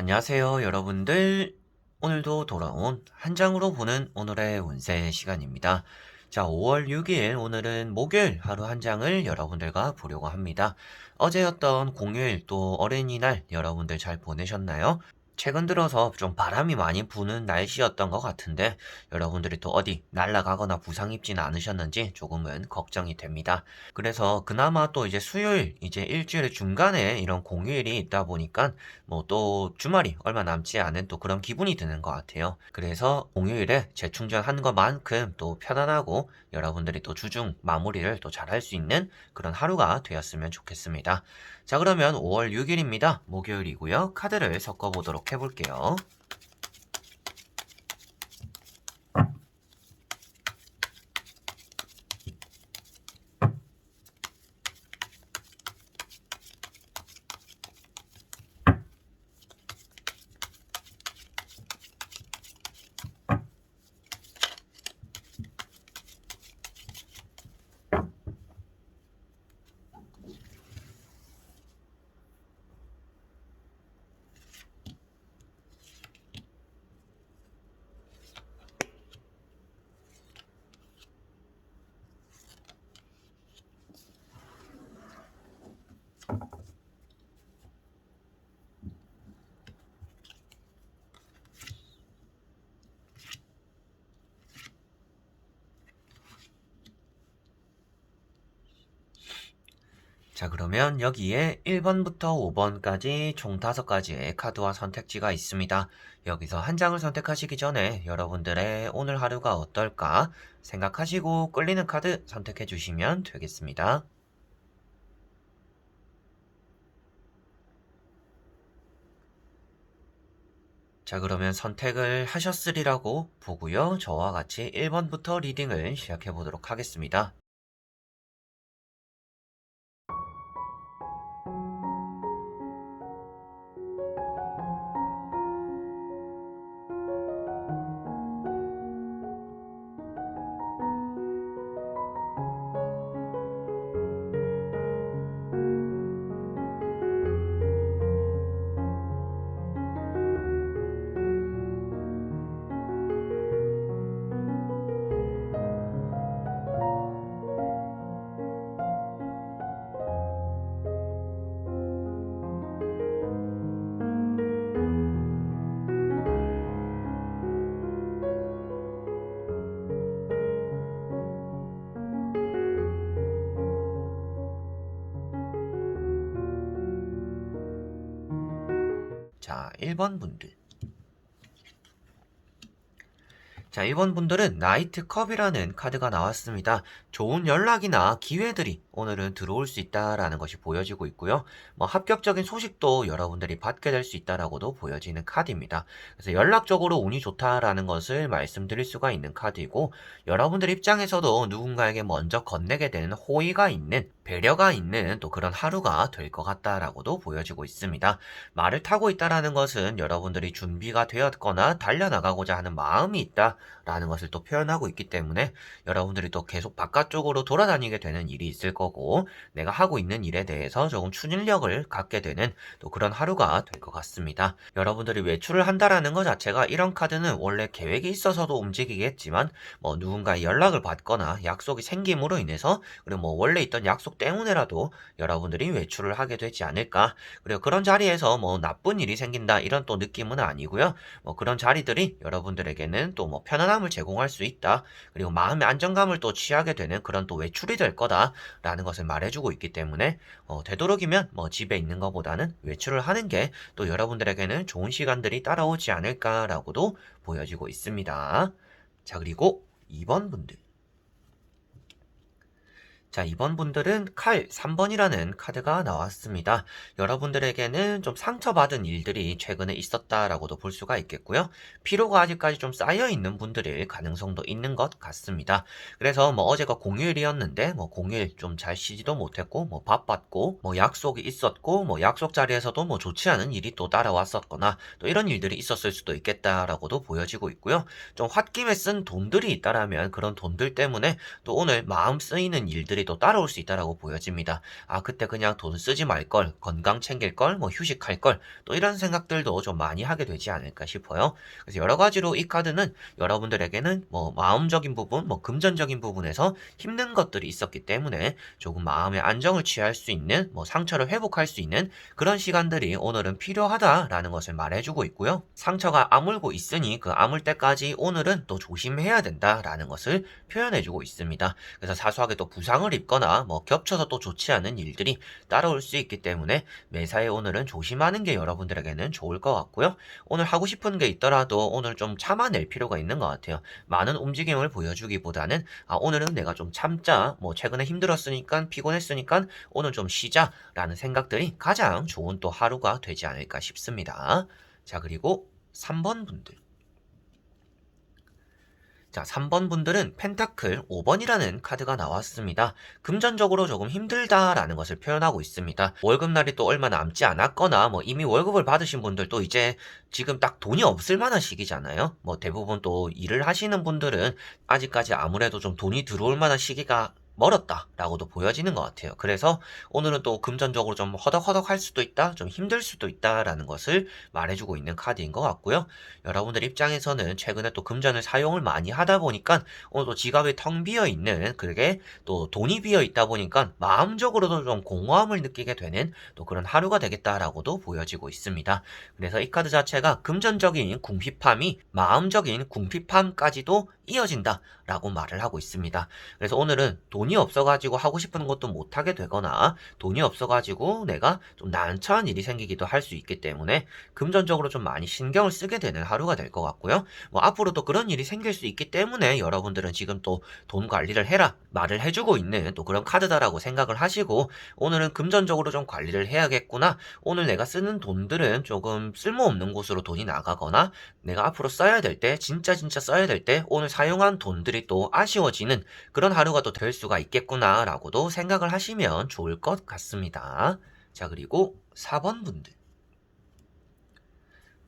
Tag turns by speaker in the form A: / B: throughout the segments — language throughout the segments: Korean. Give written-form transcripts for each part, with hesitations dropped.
A: 안녕하세요, 여러분들. 오늘도 돌아온 한 장으로 보는 오늘의 운세 시간입니다. 자, 5월 6일 오늘은 목요일 하루 한 장을 여러분들과 보려고 합니다. 어제였던 공휴일 또 어린이날 여러분들 잘 보내셨나요? 최근 들어서 좀 바람이 많이 부는 날씨였던 것 같은데 여러분들이 또 어디 날아가거나 부상 입지는 않으셨는지 조금은 걱정이 됩니다. 그래서 그나마 또 이제 수요일, 이제 일주일의 중간에 이런 공휴일이 있다 보니까 뭐 또 주말이 얼마 남지 않은 또 그런 기분이 드는 것 같아요. 그래서 공휴일에 재충전한 것만큼 또 편안하고 여러분들이 또 주중 마무리를 또 잘 할 수 있는 그런 하루가 되었으면 좋겠습니다. 자, 그러면 5월 6일입니다. 목요일이고요. 카드를 섞어보도록 해볼게요. 자, 그러면 여기에 1번부터 5번까지 총 5가지의 카드와 선택지가 있습니다. 여기서 한 장을 선택하시기 전에 여러분들의 오늘 하루가 어떨까 생각하시고 끌리는 카드 선택해 주시면 되겠습니다. 자, 그러면 선택을 하셨으리라고 보고요. 저와 같이 1번부터 리딩을 시작해 보도록 하겠습니다. 자, 1번 분들. 자, 1번 분들은 나이트 컵이라는 카드가 나왔습니다. 좋은 연락이나 기회들이 오늘은 들어올 수 있다라는 것이 보여지고 있고요. 뭐 합격적인 소식도 여러분들이 받게 될 수 있다라고도 보여지는 카드입니다. 그래서 연락적으로 운이 좋다라는 것을 말씀드릴 수가 있는 카드이고, 여러분들 입장에서도 누군가에게 먼저 건네게 되는 호의가 있는, 배려가 있는 또 그런 하루가 될 것 같다라고도 보여지고 있습니다. 말을 타고 있다라는 것은 여러분들이 준비가 되었거나 달려나가고자 하는 마음이 있다 라는 것을 또 표현하고 있기 때문에 여러분들이 또 계속 바깥쪽으로 돌아다니게 되는 일이 있을 거고, 내가 하고 있는 일에 대해서 조금 추진력을 갖게 되는 또 그런 하루가 될 것 같습니다. 여러분들이 외출을 한다라는 것 자체가, 이런 카드는 원래 계획이 있어서도 움직이겠지만 뭐 누군가의 연락을 받거나 약속이 생김으로 인해서, 그리고 뭐 원래 있던 약속 때문에라도 여러분들이 외출을 하게 되지 않을까. 그리고 그런 자리에서 뭐 나쁜 일이 생긴다 이런 또 느낌은 아니고요. 뭐 그런 자리들이 여러분들에게는 또 뭐 편안함을 제공할 수 있다. 그리고 마음의 안정감을 또 취하게 되는 그런 또 외출이 될 거다라는 것을 말해주고 있기 때문에 되도록이면 뭐 집에 있는 것보다는 외출을 하는 게 또 여러분들에게는 좋은 시간들이 따라오지 않을까라고도 보여지고 있습니다. 자, 그리고 2번 분들. 자, 이번 분들은 칼 3번이라는 카드가 나왔습니다. 여러분들에게는 좀 상처받은 일들이 최근에 있었다라고도 볼 수가 있겠고요. 피로가 아직까지 좀 쌓여있는 분들일 가능성도 있는 것 같습니다. 그래서 뭐 어제가 공휴일이었는데 뭐 공휴일 좀 잘 쉬지도 못했고, 뭐 바빴고, 뭐 약속이 있었고, 뭐 약속 자리에서도 뭐 좋지 않은 일이 또 따라왔었거나 또 이런 일들이 있었을 수도 있겠다라고도 보여지고 있고요. 좀 홧김에 쓴 돈들이 있다라면 그런 돈들 때문에 또 오늘 마음 쓰이는 일들이 일들이 또 따라올 수 있다라고 보여집니다. 아, 그때 그냥 돈 쓰지 말 걸, 건강 챙길 걸, 뭐 휴식할 걸, 또 이런 생각들도 좀 많이 하게 되지 않을까 싶어요. 그래서 여러 가지로 이 카드는 여러분들에게는 뭐 마음적인 부분, 뭐 금전적인 부분에서 힘든 것들이 있었기 때문에 조금 마음의 안정을 취할 수 있는, 뭐 상처를 회복할 수 있는 그런 시간들이 오늘은 필요하다라는 것을 말해주고 있고요. 상처가 아물고 있으니 그 아물 때까지 오늘은 또 조심해야 된다라는 것을 표현해주고 있습니다. 그래서 사소하게 또 부상을 입거나 뭐 겹쳐서 또 좋지 않은 일들이 따라올 수 있기 때문에 매사에 오늘은 조심하는 게 여러분들에게는 좋을 것 같고요. 오늘 하고 싶은 게 있더라도 오늘 좀 참아낼 필요가 있는 것 같아요. 많은 움직임을 보여주기보다는 오늘은 내가 좀 참자, 뭐 최근에 힘들었으니까 피곤했으니까 오늘 좀 쉬자라는 생각들이 가장 좋은 또 하루가 되지 않을까 싶습니다. 자, 그리고 3번 분들. 자, 3번 분들은 펜타클 5번이라는 카드가 나왔습니다. 금전적으로 조금 힘들다라는 것을 표현하고 있습니다. 월급날이 또 얼마 남지 않았거나 뭐 이미 월급을 받으신 분들도 이제 지금 딱 돈이 없을 만한 시기잖아요. 뭐 대부분 또 일을 하시는 분들은 아직까지 아무래도 좀 돈이 들어올 만한 시기가 멀었다라고도 보여지는 것 같아요. 그래서 오늘은 또 금전적으로 좀 허덕허덕할 수도 있다, 좀 힘들 수도 있다라는 것을 말해주고 있는 카드인 것 같고요. 여러분들 입장에서는 최근에 또 금전을 사용을 많이 하다 보니까 오늘 또 지갑이 텅 비어 있는, 그게 또 돈이 비어 있다 보니까 마음적으로도 좀 공허함을 느끼게 되는 또 그런 하루가 되겠다라고도 보여지고 있습니다. 그래서 이 카드 자체가 금전적인 궁핍함이 마음적인 궁핍함까지도 이어진다라고 말을 하고 있습니다. 그래서 오늘은 돈이 없어가지고 하고 싶은 것도 못하게 되거나 돈이 없어가지고 내가 좀 난처한 일이 생기기도 할 수 있기 때문에 금전적으로 좀 많이 신경을 쓰게 되는 하루가 될 것 같고요. 뭐 앞으로도 그런 일이 생길 수 있기 때문에 여러분들은 지금 또 돈 관리를 해라 말을 해주고 있는 또 그런 카드다라고 생각을 하시고, 오늘은 금전적으로 좀 관리를 해야겠구나, 오늘 내가 쓰는 돈들은 조금 쓸모없는 곳으로 돈이 나가거나 내가 앞으로 써야 될 때, 진짜 써야 될 때 오늘 사용한 돈들이 또 아쉬워지는 그런 하루가 또 될 수가 있겠구나라고도 생각을 하시면 좋을 것 같습니다. 자, 그리고 4번 분들.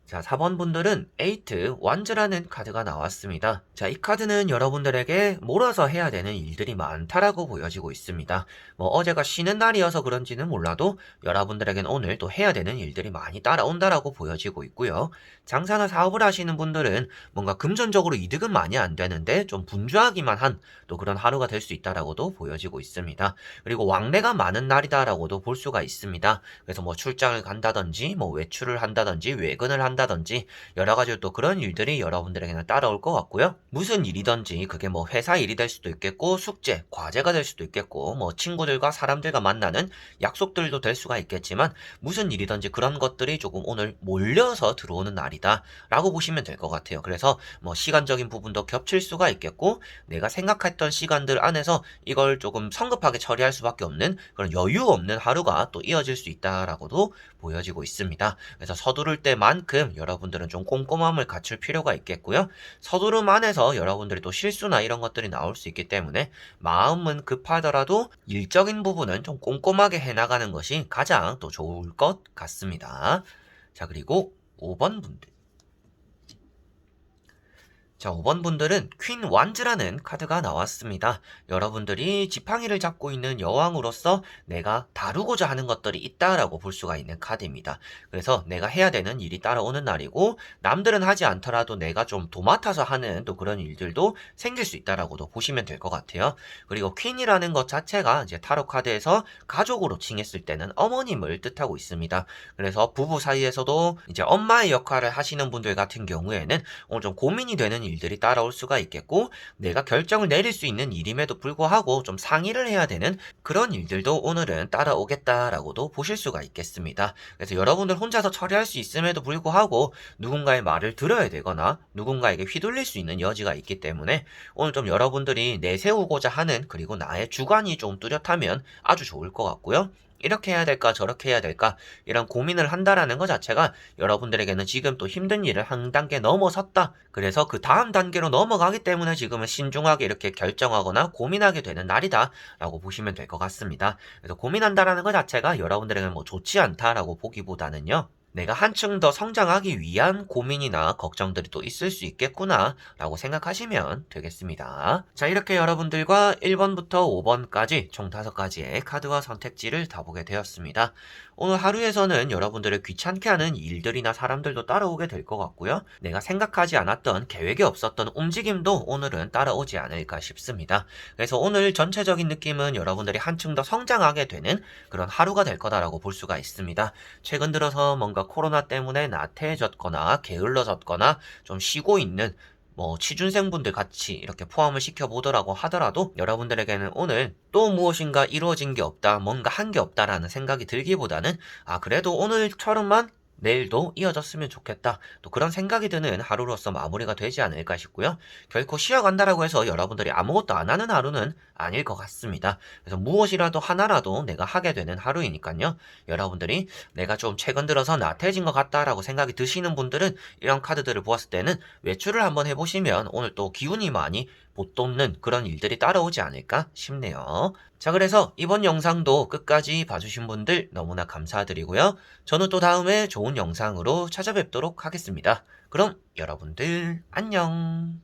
A: 자, 4번 분들은 에이트 완즈라는 카드가 나왔습니다. 자, 이 카드는 여러분들에게 몰아서 해야 되는 일들이 많다라고 보여지고 있습니다. 뭐 어제가 쉬는 날이어서 그런지는 몰라도 여러분들에겐 오늘 또 해야 되는 일들이 많이 따라온다라고 보여지고 있고요. 장사나 사업을 하시는 분들은 뭔가 금전적으로 이득은 많이 안 되는데 좀 분주하기만 한 또 그런 하루가 될 수 있다라고도 보여지고 있습니다. 그리고 왕래가 많은 날이다라고도 볼 수가 있습니다. 그래서 뭐 출장을 간다든지 뭐 외출을 한다든지 외근을 한다든지 여러 가지 또 그런 일들이 여러분들에게는 따라올 것 같고요. 무슨 일이든지 그게 뭐 회사 일이 될 수도 있겠고 숙제, 과제가 될 수도 있겠고 뭐 친구들과 사람들과 만나는 약속들도 될 수가 있겠지만 무슨 일이든지 그런 것들이 조금 오늘 몰려서 들어오는 날이다 라고 보시면 될 것 같아요. 그래서 뭐 시간적인 부분도 겹칠 수가 있겠고 내가 생각했던 시간들 안에서 이걸 조금 성급하게 처리할 수밖에 없는 그런 여유 없는 하루가 또 이어질 수 있다라고도 보여지고 있습니다. 그래서 서두를 때만큼 여러분들은 좀 꼼꼼함을 갖출 필요가 있겠고요. 서두름 안에서 여러분들이 또 실수나 이런 것들이 나올 수 있기 때문에 마음은 급하더라도 일적인 부분은 좀 꼼꼼하게 해나가는 것이 가장 또 좋을 것 같습니다. 자, 그리고 5번 분들. 자, 5번 분들은 퀸 완즈라는 카드가 나왔습니다. 여러분들이 지팡이를 잡고 있는 여왕으로서 내가 다루고자 하는 것들이 있다라고 볼 수가 있는 카드입니다. 그래서 내가 해야 되는 일이 따라오는 날이고 남들은 하지 않더라도 내가 좀 도맡아서 하는 또 그런 일들도 생길 수 있다라고도 보시면 될 것 같아요. 그리고 퀸이라는 것 자체가 이제 타로 카드에서 가족으로 칭했을 때는 어머님을 뜻하고 있습니다. 그래서 부부 사이에서도 이제 엄마의 역할을 하시는 분들 같은 경우에는 오늘 좀 고민이 되는 일들이 따라올 수가 있겠고 내가 결정을 내릴 수 있는 일임에도 불구하고 좀 상의를 해야 되는 그런 일들도 오늘은 따라오겠다라고도 보실 수가 있겠습니다. 그래서 여러분들 혼자서 처리할 수 있음에도 불구하고 누군가의 말을 들어야 되거나 누군가에게 휘둘릴 수 있는 여지가 있기 때문에 오늘 좀 여러분들이 내세우고자 하는 그리고 나의 주관이 좀 뚜렷하면 아주 좋을 것 같고요. 이렇게 해야 될까 저렇게 해야 될까 이런 고민을 한다라는 것 자체가 여러분들에게는 지금 또 힘든 일을 한 단계 넘어섰다. 그래서 그 다음 단계로 넘어가기 때문에 지금은 신중하게 이렇게 결정하거나 고민하게 되는 날이다 라고 보시면 될 것 같습니다. 그래서 고민한다라는 것 자체가 여러분들에게는 뭐 좋지 않다라고 보기보다는요. 내가 한층 더 성장하기 위한 고민이나 걱정들이 또 있을 수 있겠구나 라고 생각하시면 되겠습니다. 자, 이렇게 여러분들과 1번부터 5번까지 총 5가지의 카드와 선택지를 다 보게 되었습니다. 오늘 하루에서는 여러분들을 귀찮게 하는 일들이나 사람들도 따라오게 될 것 같고요. 내가 생각하지 않았던 계획이 없었던 움직임도 오늘은 따라오지 않을까 싶습니다. 그래서 오늘 전체적인 느낌은 여러분들이 한층 더 성장하게 되는 그런 하루가 될 거다라고 볼 수가 있습니다. 최근 들어서 뭔가 코로나 때문에 나태해졌거나 게을러졌거나 좀 쉬고 있는 취준생분들 같이 이렇게 포함을 시켜보더라고 하더라도 여러분들에게는 오늘 또 무엇인가 이루어진 게 없다, 뭔가 한 게 없다라는 생각이 들기보다는 그래도 오늘처럼만 내일도 이어졌으면 좋겠다. 또 그런 생각이 드는 하루로서 마무리가 되지 않을까 싶고요. 결코 쉬어간다라고 해서 여러분들이 아무것도 안 하는 하루는 아닐 것 같습니다. 그래서 무엇이라도 하나라도 내가 하게 되는 하루이니까요. 여러분들이 내가 좀 최근 들어서 나태해진 것 같다라고 생각이 드시는 분들은 이런 카드들을 보았을 때는 외출을 한번 해보시면 오늘 또 기운이 많이 못돋는 그런 일들이 따라오지 않을까 싶네요. 자, 그래서 이번 영상도 끝까지 봐주신 분들 너무나 감사드리고요. 저는 또 다음에 좋은 영상으로 찾아뵙도록 하겠습니다. 그럼 여러분들 안녕.